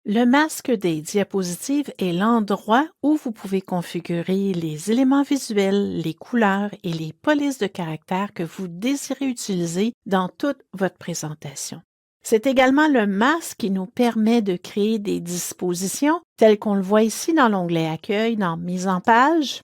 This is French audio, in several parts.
Le masque des diapositives est l'endroit où vous pouvez configurer les éléments visuels, les couleurs et les polices de caractère que vous désirez utiliser dans toute votre présentation. C'est également le masque qui nous permet de créer des dispositions telles qu'on le voit ici dans l'onglet Accueil dans Mise en page.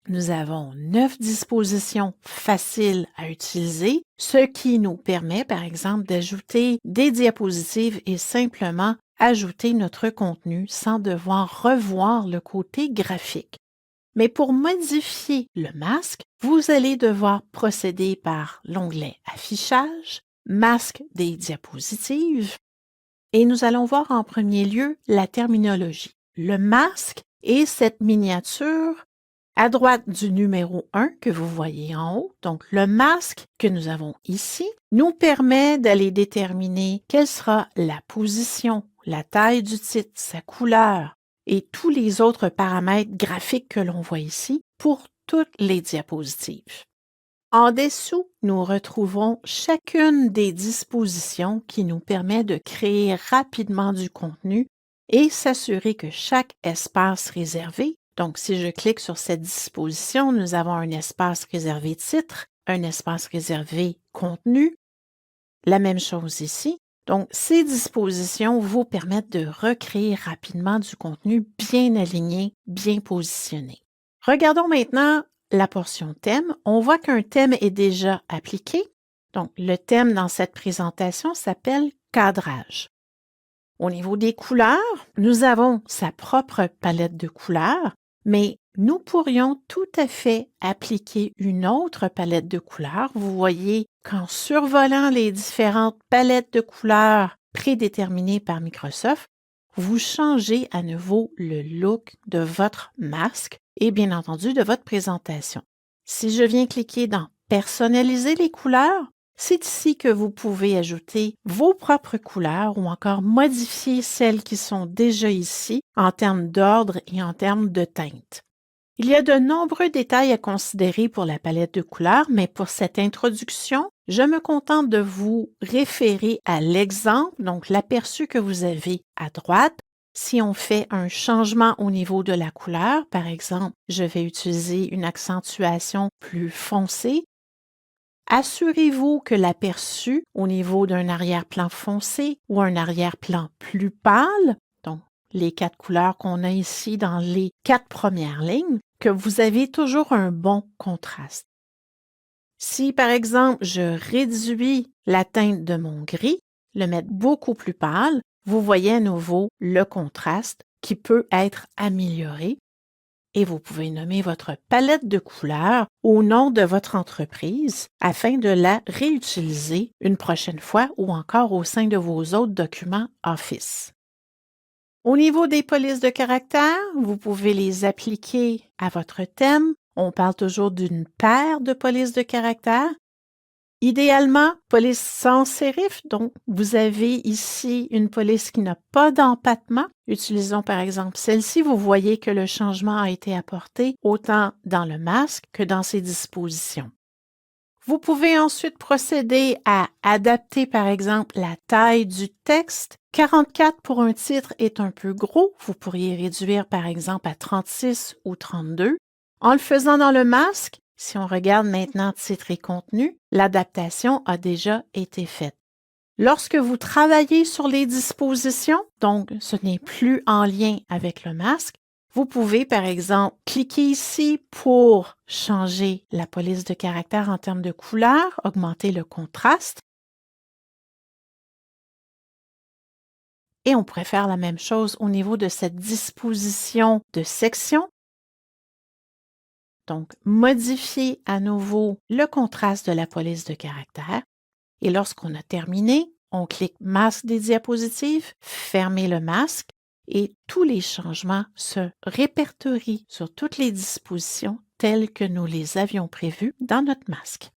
Nous avons 9 dispositions faciles à utiliser, ce qui nous permet, par exemple, d'ajouter des diapositives et simplement ajouter notre contenu sans devoir revoir le côté graphique. Mais pour modifier le masque, vous allez devoir procéder par l'onglet Affichage, Masque des diapositives, et nous allons voir en premier lieu la terminologie. Le masque est cette miniature à droite du numéro 1 que vous voyez en haut. Donc, le masque que nous avons ici nous permet d'aller déterminer quelle sera la position, la taille du titre, sa couleur et tous les autres paramètres graphiques que l'on voit ici pour toutes les diapositives. En dessous, nous retrouvons chacune des dispositions qui nous permet de créer rapidement du contenu et s'assurer que chaque espace réservé, donc si je clique sur cette disposition, nous avons un espace réservé titre, un espace réservé contenu, la même chose ici. Donc, ces dispositions vous permettent de recréer rapidement du contenu bien aligné, bien positionné. Regardons maintenant la portion thème. On voit qu'un thème est déjà appliqué. Donc, le thème dans cette présentation s'appelle cadrage. Au niveau des couleurs, nous avons sa propre palette de couleurs, mais nous pourrions tout à fait appliquer une autre palette de couleurs. Vous voyez qu'en survolant les différentes palettes de couleurs prédéterminées par Microsoft, vous changez à nouveau le look de votre masque et bien entendu de votre présentation. Si je viens cliquer dans « Personnaliser les couleurs », c'est ici que vous pouvez ajouter vos propres couleurs ou encore modifier celles qui sont déjà ici en termes d'ordre et en termes de teinte. Il y a de nombreux détails à considérer pour la palette de couleurs, mais pour cette introduction, je me contente de vous référer à l'exemple, donc l'aperçu que vous avez à droite. Si on fait un changement au niveau de la couleur, par exemple, je vais utiliser une accentuation plus foncée. Assurez-vous que l'aperçu au niveau d'un arrière-plan foncé ou un arrière-plan plus pâle, donc les 4 couleurs qu'on a ici dans les 4 premières lignes, que vous avez toujours un bon contraste. Si, par exemple, je réduis la teinte de mon gris, le mettre beaucoup plus pâle, vous voyez à nouveau le contraste qui peut être amélioré et vous pouvez nommer votre palette de couleurs au nom de votre entreprise afin de la réutiliser une prochaine fois ou encore au sein de vos autres documents Office. Au niveau des polices de caractère, vous pouvez les appliquer à votre thème. On parle toujours d'une paire de polices de caractère. Idéalement, police sans sérif, donc vous avez ici une police qui n'a pas d'empattement. Utilisons par exemple celle-ci, vous voyez que le changement a été apporté autant dans le masque que dans ses dispositions. Vous pouvez ensuite procéder à adapter par exemple la taille du texte. 44 pour un titre est un peu gros, vous pourriez réduire par exemple à 36 ou 32. En le faisant dans le masque, si on regarde maintenant titre et contenu, l'adaptation a déjà été faite. Lorsque vous travaillez sur les dispositions, donc ce n'est plus en lien avec le masque, vous pouvez par exemple cliquer ici pour changer la police de caractère en termes de couleur, augmenter le contraste. Et on pourrait faire la même chose au niveau de cette disposition de section. Donc, modifier à nouveau le contraste de la police de caractère. Et lorsqu'on a terminé, on clique Masque des diapositives, fermer le masque et tous les changements se répertorient sur toutes les dispositions telles que nous les avions prévues dans notre masque.